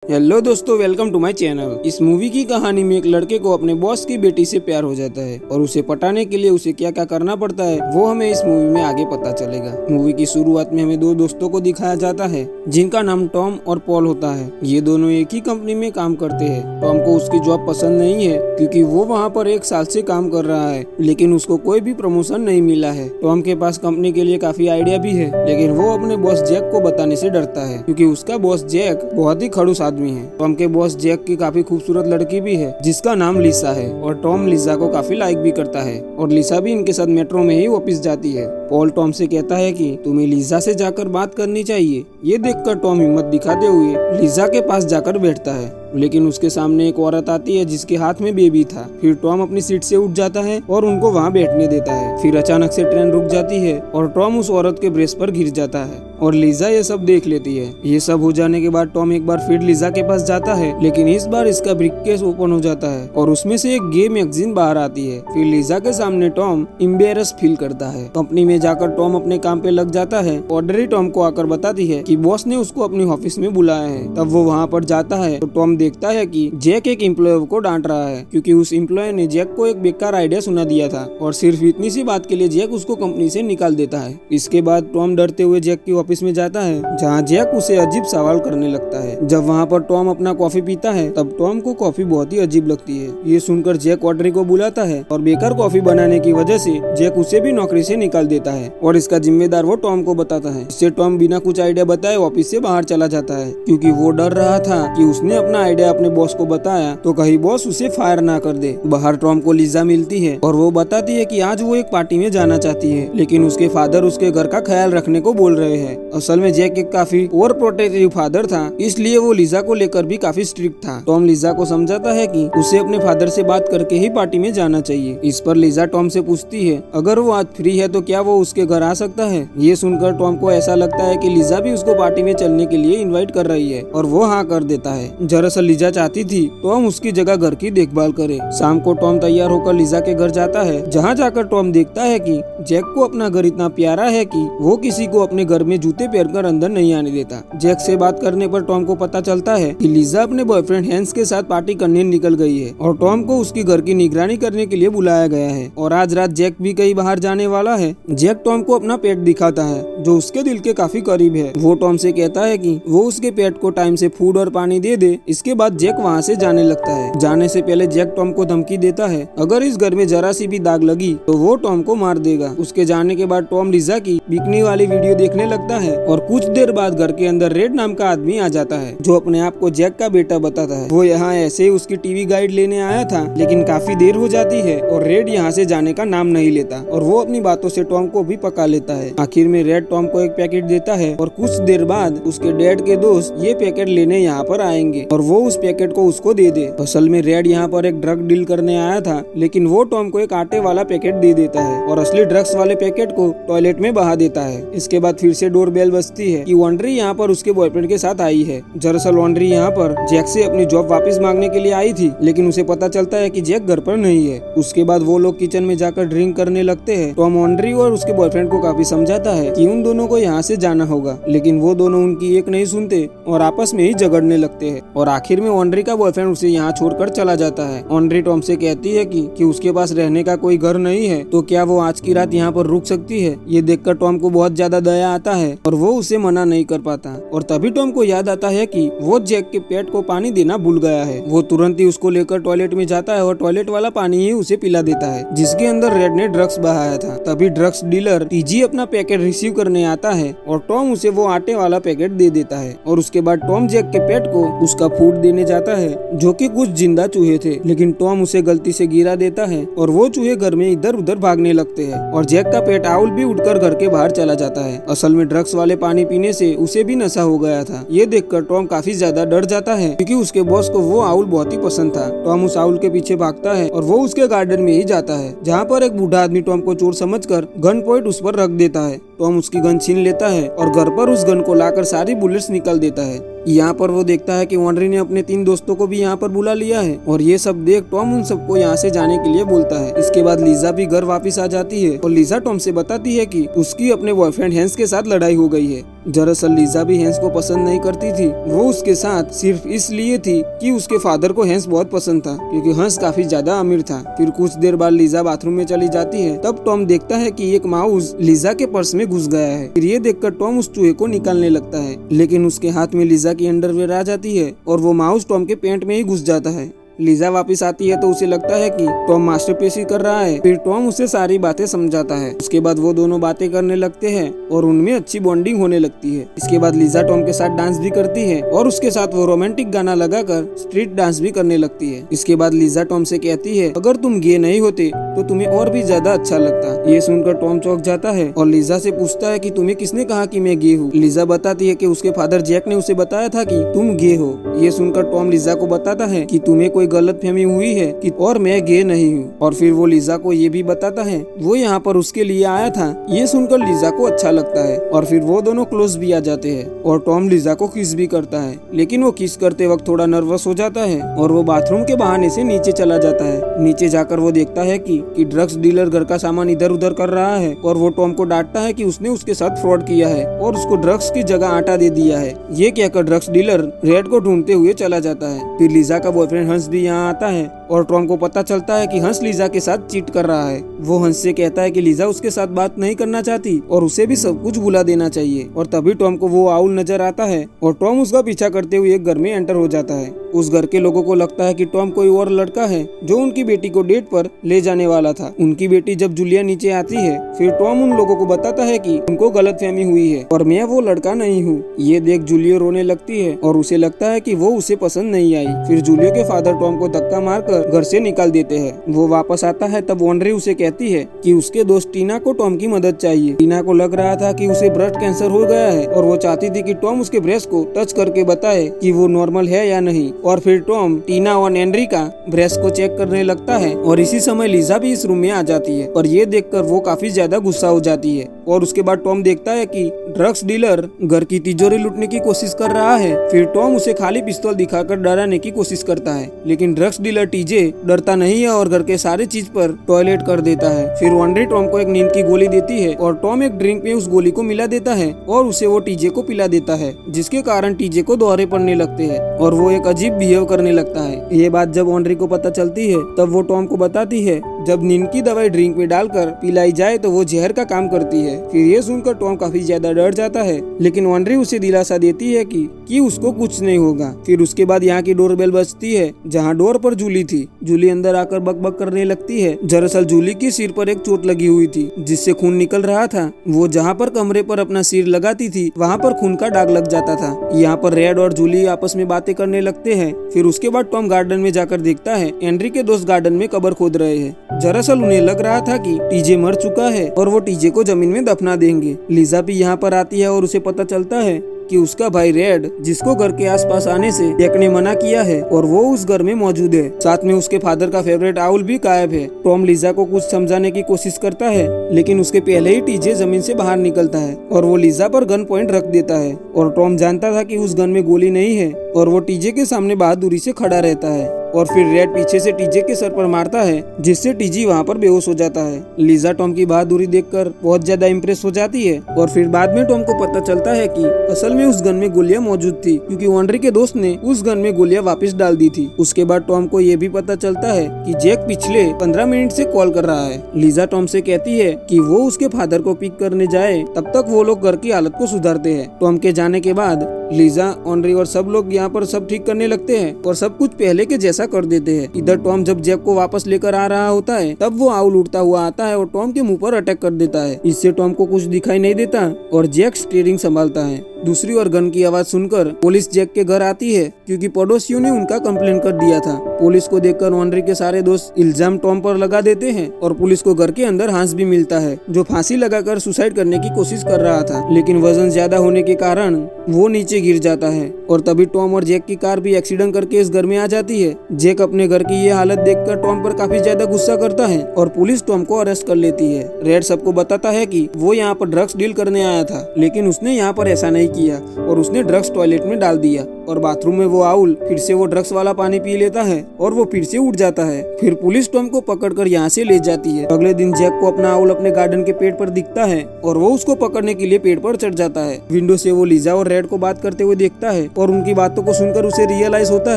Hello दोस्तों, welcome to my channel. इस movie की कहानी में एक लड़के को अपने बॉस की बेटी से प्यार हो जाता है और उसे पटाने के लिए उसे क्या क्या करना पड़ता है वो हमें इस मूवी में आगे पता चलेगा। मूवी की शुरुआत में हमें दो दोस्तों को दिखाया जाता है जिनका नाम टॉम और पॉल होता है। ये दोनों एक ही कंपनी में काम करते हैं। टॉम को उसकी जॉब पसंद नहीं है क्योंकि वो वहाँ पर 1 साल से काम कर रहा है, लेकिन उसको कोई भी प्रमोशन नहीं मिला है। टॉम के पास कंपनी के लिए काफी आइडिया भी है, लेकिन वो अपने बॉस जैक को बताने से डरता है क्योंकि उसका बॉस जैक बहुत ही खड़ूस आदमी है। टॉम के बॉस जैक की काफी खूबसूरत लड़की भी है जिसका नाम लिसा है और टॉम लिसा को काफी लाइक भी करता है और लिसा भी इनके साथ मेट्रो में ही वापस जाती है। पॉल टॉम से कहता है कि तुम्हें लिसा से जाकर बात करनी चाहिए। ये देखकर टॉम हिम्मत दिखाते हुए लिसा के पास जाकर बैठता है, लेकिन उसके सामने एक औरत आती है जिसके हाथ में बेबी था। फिर टॉम अपनी सीट से उठ जाता है और उनको वहाँ बैठने देता है। फिर अचानक से ट्रेन रुक जाती है और टॉम उस औरत के ब्रेस्ट पर गिर जाता है और लिजा ये सब देख लेती है। ये सब हो जाने के बाद टॉम एक बार फिर लिजा के पास जाता है, लेकिन इस बार इसका ब्रीफकेस ओपन हो जाता है और उसमें से एक गे मैगजीन बाहर आती है। फिर लिजा के सामने टॉम एम्बेरस फील करता है। कंपनी में जाकर टॉम अपने काम पे लग जाता है। ऑड्री टॉम को आकर बताती है कि बॉस ने उसको अपनी ऑफिस में बुलाया है। तब वो वहाँ पर जाता है तो टॉम देखता है कि जैक एक एम्प्लॉय को डांट रहा है क्योंकि उस एम्प्लॉय ने जैक को एक बेकार आइडिया सुना दिया था और सिर्फ इतनी सी बात के लिए जैक उसको कंपनी से निकाल देता है। इसके बाद टॉम डरते हुए जैक की ऑफिस में जाता है जहाँ जैक उसे अजीब सवाल करने लगता है। जब वहाँ पर टॉम अपना कॉफी पीता है तब टॉम को कॉफी बहुत ही अजीब लगती है। ये सुनकर जैक ऑड्री को बुलाता है और बेकार कॉफी बनाने की वजह से जैक उसे भी नौकरी से निकाल देता है और इसका जिम्मेदार वो टॉम को बताता है। इससे टॉम बिना कुछ आइडिया बताए ऑफिस से बाहर चला जाता है क्योंकि वो डर रहा था कि उसने अपना आइडिया अपने बॉस को बताया तो कहीं बॉस उसे फायर ना कर दे। बाहर टॉम को लिजा मिलती है और वो बताती है कि आज वो एक पार्टी में जाना चाहती है, लेकिन उसके फादर उसके घर का ख्याल रखने को बोल रहे हैं। असल में जैक एक काफी ओवर प्रोटेक्टिव फादर था, इसलिए वो लिजा को लेकर भी काफी स्ट्रिक्ट था। टॉम लिजा को समझाता है कि उसे अपने फादर से बात करके ही पार्टी में जाना चाहिए। इस पर लिजा टॉम से पूछती है अगर वो आज फ्री है तो क्या वो उसके घर आ सकता है। ये सुनकर टॉम को ऐसा लगता है कि लिजा भी उसको पार्टी में चलने के लिए इनवाइट कर रही है और वो हाँ कर देता है। दरअसल लिजा चाहती थी टॉम उसकी जगह घर की देखभाल करे। शाम को टॉम तैयार होकर लिजा के घर जाता है, जहाँ जाकर टॉम देखता है कि जैक को अपना घर इतना प्यारा है कि वो किसी को अपने घर में जूते पहनकर अंदर नहीं आने देता। जैक से बात करने पर टॉम को पता चलता है कि लिजा अपने बॉयफ्रेंड हैंस के साथ पार्टी करने निकल गई है और टॉम को उसकी घर की निगरानी करने के लिए बुलाया गया है और आज रात जैक भी कहीं बाहर जाने वाला है। जैक टॉम को अपना पेट दिखाता है जो उसके दिल के काफी करीब है। वो टॉम से कहता है कि वो उसके पेट को टाइम से फूड और पानी दे दे। इसके बाद जैक वहाँ से जाने लगता है। जाने से पहले जैक टॉम को धमकी देता है अगर इस घर में जरा सी भी दाग लगी तो वो टॉम को मार देगा। उसके जाने के बाद टॉम लिजा की बिकनी वाली वीडियो देखने लगता है और कुछ देर बाद घर के अंदर रेड नाम का आदमी आ जाता है जो अपने आप को जैक का बेटा बताता है। वो यहाँ ऐसे ही उसकी टीवी गाइड लेने आया था, लेकिन काफी देर हो जाती है और रेड यहाँ से जाने का नाम नहीं लेता और वो अपनी बातों से टॉम को भी पका लेता है। आखिर में रेड टॉम को एक पैकेट देता है और कुछ देर बाद उसके डैड के दोस्त ये पैकेट लेने यहाँ पर आएंगे और वो उस पैकेट को उसको दे दे। असल में रेड यहाँ पर एक ड्रग डील करने आया था, लेकिन वो टॉम को एक आटे वाला पैकेट दे देता है और असली ड्रग्स वाले पैकेट को टॉयलेट में बहा देता है। इसके बाद फिर से डोर बेल बजती है कि ऑड्री यहाँ पर उसके बॉयफ्रेंड के साथ आई है। दरअसल ऑड्री यहाँ पर जैक से अपनी जॉब वापस मांगने के लिए आई थी, लेकिन उसे पता चलता है कि जैक घर पर नहीं है। उसके बाद वो लोग किचन में जाकर ड्रिंक करने लगते हैं। टॉम ऑड्री और उसके बॉयफ्रेंड को काफी समझाता है कि उन दोनों को यहाँ से जाना होगा, लेकिन वो दोनों उनकी एक नहीं सुनते और आपस में ही झगड़ने लगते हैं और आखिर में ऑड्री का बॉयफ्रेंड उसे यहाँ छोड़कर चला जाता है। ऑड्री टॉम से कहती है कि उसके पास रहने का कोई घर नहीं है तो क्या वो आज की रात यहाँ पर रुक सकती है। ये देखकर टॉम को बहुत ज्यादा दया आता है और वो उसे मना नहीं कर पाता और तभी टॉम को याद आता है कि वो जैक के पेट को पानी देना भूल गया है। वो तुरंत ही उसको लेकर टॉयलेट में जाता है और टॉयलेट वाला पानी ही उसे पिला देता है जिसके अंदर रेड ने ड्रग्स बहाया था। तभी ड्रग्स डीलर टीजी अपना पैकेट रिसीव करने आता है और टॉम उसे वो आटे वाला पैकेट दे देता है और उसके बाद टॉम जैक के पेट को उसका फूड देने जाता है जो कि कुछ जिंदा चूहे थे, लेकिन टॉम उसे गलती से गिरा देता है और वो चूहे घर में इधर उधर भागने लगते हैं और जैक का पेट आउल भी उठकर घर के बाहर चला जाता है। असल में ड्रग्स वाले पानी पीने से उसे भी नशा हो गया था। ये देखकर टॉम काफी ज्यादा डर जाता है क्योंकि उसके बॉस को वो आउल बहुत ही पसंद था। टॉम उस आउल के पीछे भागता है और वो उसके गार्डन में ही जाता है जहाँ पर एक बूढ़ा आदमी टॉम को चोर समझकर गन पॉइंट उस पर रख देता है। टॉम उसकी गन छीन लेता है और घर पर उस गन को लाकर सारी बुलेट्स निकाल देता है। यहाँ पर वो देखता है कि ऑड्री ने अपने 3 दोस्तों को भी यहाँ पर बुला लिया है और ये सब देख टॉम उन सबको यहाँ से जाने के लिए बोलता है। इसके बाद लिजा भी घर वापस आ जाती है और लिजा टॉम से बताती है कि उसकी अपने बॉयफ्रेंड हैंस के साथ लड़ाई लड़ाई हो गई है। दरअसल लीजा भी हैंस को पसंद नहीं करती थी। वो उसके साथ सिर्फ इसलिए थी कि उसके फादर को हैंस बहुत पसंद था, क्योंकि हैंस काफी ज्यादा अमीर था। फिर कुछ देर बाद लीजा बाथरूम में चली जाती है। तब टॉम देखता है कि एक माउस लीजा के पर्स में घुस गया है। फिर ये देखकर टॉम उस चूहे को निकालने लगता है, लेकिन उसके हाथ में लीजा की अंडरवेयर आ जाती है और वो माउस टॉम के पैंट में ही घुस जाता है। लीजा वापस आती है तो उसे लगता है कि टॉम मास्टरपीसी कर रहा है। फिर टॉम उसे सारी बातें समझाता है। उसके बाद वो दोनों बातें करने लगते हैं और उनमें अच्छी बॉन्डिंग होने लगती है। इसके बाद लीजा टॉम के साथ डांस भी करती है और उसके साथ वो रोमांटिक गाना लगाकर स्ट्रीट डांस भी करने लगती है। इसके बाद लीजा टॉम से कहती है, अगर तुम गे नहीं होते तो तुम्हें और भी ज्यादा अच्छा लगता। ये सुनकर टॉम चौंक जाता है और लीजा से पूछता है कि तुम्हें किसने कहा कि मैं गे हूँ। लीजा बताती है कि उसके फादर जैक ने उसे बताया था कि तुम गे हो। ये सुनकर टॉम लीजा को बताता है कि तुम्हें कोई गलतफहमी हुई है कि और मैं गे नहीं हूँ। और फिर वो लीजा को ये भी बताता है वो यहाँ पर उसके लिए आया था। ये सुनकर लीजा को अच्छा लगता है और फिर वो दोनों क्लोज भी आ जाते हैं और टॉम लीजा को किस भी करता है, लेकिन वो किस करते वक्त थोड़ा नर्वस हो जाता है और वो बाथरूम के बहाने से नीचे चला जाता है। नीचे जाकर वो देखता है कि ड्रग्स डीलर घर का सामान इधर उधर कर रहा है और वो टॉम को डांटता है कि उसने उसके साथ फ्रॉड किया है और उसको ड्रग्स की जगह आटा दे दिया है। ये कहकर ड्रग्स डीलर रेड को ढूंढते हुए चला जाता है। फिर लीजा का बॉयफ्रेंड हंस भी यहाँ आता है और टॉम को पता चलता है कि हंस लीजा के साथ चीट कर रहा है। वो हंस से कहता है कि लीजा उसके साथ बात नहीं करना चाहती और उसे भी सब कुछ भुला देना चाहिए। और तभी टॉम को वो आउल नजर आता है और टॉम उसका पीछा करते हुए एक घर में एंटर हो जाता है। उस घर के लोगों को लगता है कि टॉम कोई और लड़का है जो उनकी बेटी को डेट पर ले जाने वाला था। उनकी बेटी जब जूलिया नीचे आती है फिर टॉम उन लोगों को बताता है कि उनको गलतफहमी हुई है और मैं वो लड़का नहीं हूँ। ये देख जूलिया रोने लगती है और उसे लगता है कि वो उसे पसंद नहीं आई। फिर जूलिया के फादर टॉम को धक्का मारकर घर से निकाल देते हैं। वो वापस आता है तब ऑन्ड्रे उसे कहती है कि उसके दोस्त टीना को टॉम की मदद चाहिए। टीना को लग रहा था कि उसे ब्रेस्ट कैंसर हो गया है और वो चाहती थी कि टॉम उसके ब्रेस्ट को टच करके बताए कि वो नॉर्मल है या नहीं। और फिर टॉम टीना और एंड्री का ब्रेस्ट को चेक करने लगता है और इसी समय लीजा भी इस रूम में आ जाती है और ये देखकर वो काफी ज्यादा गुस्सा हो जाती है। और उसके बाद टॉम देखता है कि ड्रग्स डीलर घर की तिजोरी लूटने की कोशिश कर रहा है। फिर टॉम उसे खाली पिस्तौल दिखाकर डराने की कोशिश करता है, लेकिन ड्रग्स डीलर टीजे डरता नहीं है और घर के सारे चीज पर टॉयलेट कर देता है। फिर ऑन्ड्रे टॉम को एक नींद की गोली देती है और टॉम एक ड्रिंक में उस गोली को मिला देता है और उसे वो टीजे को पिला देता है, जिसके कारण टीजे को दौरे पड़ने लगते हैं और वो एक अजीब बिहेव करने लगता है। ये बात जब ऑन्ड्रे को पता चलती है तब वो टॉम को बताती है जब नींद की दवाई ड्रिंक में डालकर पिलाई जाए तो वो जहर का काम करती है। फिर ये सुनकर टॉम काफी ज्यादा डर जाता है, लेकिन ऑन्ड्रे उसे दिलासा देती है कि उसको कुछ नहीं होगा। फिर उसके बाद यहाँ की डोरबेल बजती है जहाँ डोर पर जूली थी। जूली अंदर आकर बकबक करने लगती है। दरअसल जूली की सिर पर एक चोट लगी हुई थी जिससे खून निकल रहा था। वो जहाँ पर कमरे पर अपना सिर लगाती थी वहाँ पर खून का दाग लग जाता था। यहाँ पर रेड और जूली आपस में बातें करने लगते हैं। फिर उसके बाद टॉम गार्डन में जाकर देखता है एंड्री के दोस्त गार्डन में कब्र खोद रहे हैं। दरअसल उन्हें लग रहा था कि टीजे मर चुका है और वो टीजे को जमीन में दफना देंगे। लीजा भी यहाँ पर आती है और उसे पता चलता है कि उसका भाई रेड, जिसको घर के आसपास आने से जैक ने मना किया है, और वो उस घर में मौजूद है। साथ में उसके फादर का फेवरेट आउल भी गायब है। टॉम लीजा को कुछ समझाने की कोशिश करता है, लेकिन उसके पहले ही टीजे जमीन से बाहर निकलता है और वो लीजा पर गन पॉइंट रख देता है। और टॉम जानता था कि उस गन में गोली नहीं है और वो टीजे के सामने बहादुरी से खड़ा रहता है। और फिर रेड पीछे से टीजे के सर पर मारता है, जिससे टीजी वहाँ पर बेहोश हो जाता है। लीजा टॉम की बहादुरी देखकर बहुत ज्यादा इम्प्रेस हो जाती है। और फिर बाद में टॉम को पता चलता है कि असल में उस गन में गोलियां मौजूद थी, क्योंकि ऑन्ड्रे के दोस्त ने उस गन में गोलियां वापस डाल दी थी। उसके बाद टॉम को ये भी पता चलता है कि जैक पिछले 15 मिनट से कॉल कर रहा है। लीजा टॉम से कहती है कि वो उसके फादर को पिक करने जाए, तब तक वो लोग घर की हालत को सुधारते हैं। टॉम के जाने के बाद लीजा, ऑन्ड्रे और सब लोग यहाँ पर सब ठीक करने लगते हैं और सब कुछ पहले के जैसा कर देते हैं। इधर टॉम जब जैक को वापस लेकर आ रहा होता है तब वो आउल उड़ता हुआ आता है और टॉम के मुंह पर अटैक कर देता है। इससे टॉम को कुछ दिखाई नहीं देता और जैक स्टीयरिंग संभालता है। दूसरी ओर गन की आवाज सुनकर पुलिस जैक के घर आती है, क्योंकि पड़ोसियों ने उनका कंप्लेन कर दिया था। पुलिस को देखकर ऑन्ड्रे के सारे दोस्त इल्जाम टॉम पर लगा देते हैं और पुलिस को घर के अंदर हांस भी मिलता है, जो फांसी लगाकर सुसाइड करने की कोशिश कर रहा था, लेकिन वजन ज्यादा होने के कारण वो नीचे गिर जाता है। और तभी टॉम और जैक की कार भी एक्सीडेंट करके इस घर में आ जाती है। जैक अपने घर की ये हालत देखकर टॉम पर काफी ज्यादा गुस्सा करता है और पुलिस टॉम को अरेस्ट कर लेती है। रेड सबको बताता है कि वो यहाँ पर ड्रग्स डील करने आया था, लेकिन उसने यहाँ पर ऐसा नहीं किया और उसने ड्रग्स टॉयलेट में डाल दिया और बाथरूम में वो आउल फिर से वो ड्रग्स वाला पानी पी लेता है और वो फिर से उठ जाता है। फिर पुलिस टॉम को पकड़कर यहाँ से ले जाती है। अगले दिन जैक को अपना आउल अपने गार्डन के पेड़ पर दिखता है और वो उसको पकड़ने के लिए पेड़ पर चढ़ जाता है। विंडो से वो लीजा और रेड को बात करते हुए देखता है और उनकी बातों को सुनकर उसे रियलाइज होता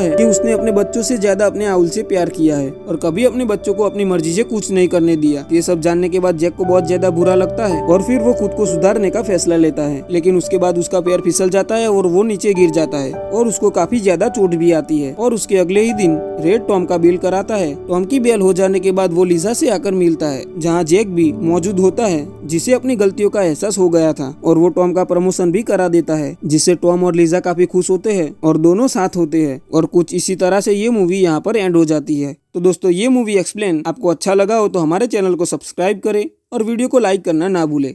है कि उसने अपने बच्चों से ज्यादा अपने आउल से प्यार किया है और कभी अपने बच्चों को अपनी मर्जी से कुछ नहीं करने दिया। ये सब जानने के बाद जैक को बहुत ज्यादा बुरा लगता है और फिर वो खुद को सुधारने का फैसला लेता है, लेकिन उसके बाद उसका पैर फिसल जाता है और वो नीचे गिर जाता है और उसको काफी ज्यादा चोट भी आती है। और उसके अगले ही दिन रेड टॉम का बेल कराता है। टॉम की बेल हो जाने के बाद वो लीजा से आकर मिलता है, जहाँ जैक भी मौजूद होता है जिसे अपनी गलतियों का एहसास हो गया था, और वो टॉम का प्रमोशन भी करा देता है, जिससे टॉम और लीजा काफी खुश होते हैं और दोनों साथ होते हैं। और कुछ इसी तरह से ये मूवी यहाँ पर एंड हो जाती है। तो दोस्तों, ये मूवी एक्सप्लेन आपको अच्छा लगा हो तो हमारे चैनल को सब्सक्राइब करें और वीडियो को लाइक करना ना भूलें।